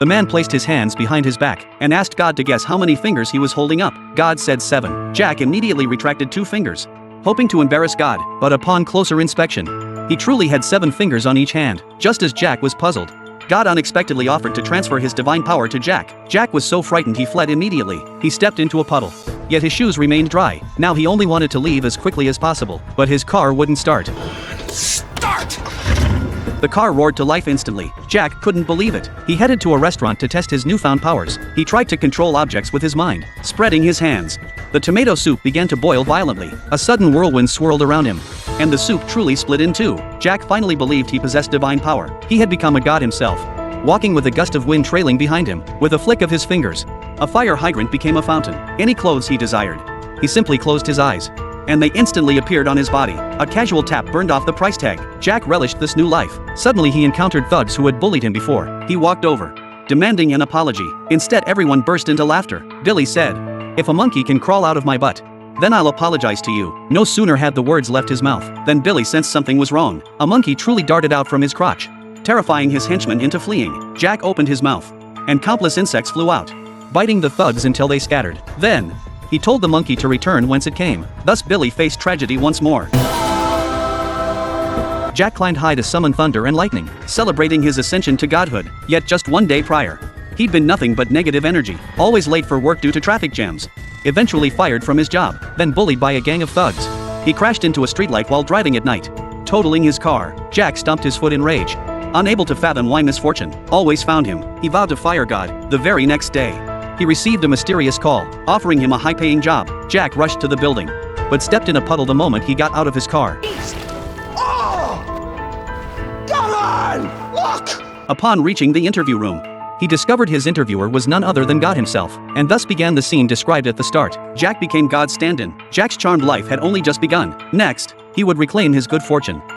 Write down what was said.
The man placed his hands behind his back and asked God to guess how many fingers he was holding up. God said 7. Jack immediately retracted 2 fingers, hoping to embarrass God, but upon closer inspection, he truly had 7 fingers on each hand. Just as Jack was puzzled, God unexpectedly offered to transfer his divine power to Jack. Jack was so frightened he fled immediately. He stepped into a puddle. Yet his shoes remained dry. Now he only wanted to leave as quickly as possible, but his car wouldn't start. The car roared to life instantly. Jack couldn't believe it. He headed to a restaurant to test his newfound powers. He tried to control objects with his mind, spreading his hands. The tomato soup began to boil violently. A sudden whirlwind swirled around him, and the soup truly split in two. Jack finally believed he possessed divine power. He had become a god himself, walking with a gust of wind trailing behind him. With a flick of his fingers, a fire hydrant became a fountain. Any clothes he desired, he simply closed his eyes, and they instantly appeared on his body. A casual tap burned off the price tag. Jack relished this new life. Suddenly he encountered thugs who had bullied him before. He walked over, demanding an apology. Instead, everyone burst into laughter. Billy said, "If a monkey can crawl out of my butt, then I'll apologize to you." No sooner had the words left his mouth than Billy sensed something was wrong. A monkey truly darted out from his crotch, terrifying his henchmen into fleeing. Jack opened his mouth, and countless insects flew out, biting the thugs until they scattered. Then, he told the monkey to return whence it came. Thus Billy faced tragedy once more. Jack climbed high to summon thunder and lightning, celebrating his ascension to godhood. Yet just one day prior, he'd been nothing but negative energy, always late for work due to traffic jams, eventually fired from his job, then bullied by a gang of thugs. He crashed into a streetlight while driving at night, totaling his car. Jack stomped his foot in rage, unable to fathom why misfortune always found him. He vowed to fire God. The very next day, he received a mysterious call, offering him a high-paying job. Jack rushed to the building, but stepped in a puddle the moment he got out of his car. Oh! Come on! Look! Upon reaching the interview room, he discovered his interviewer was none other than God himself, and thus began the scene described at the start. Jack became God's stand-in. Jack's charmed life had only just begun. Next, he would reclaim his good fortune.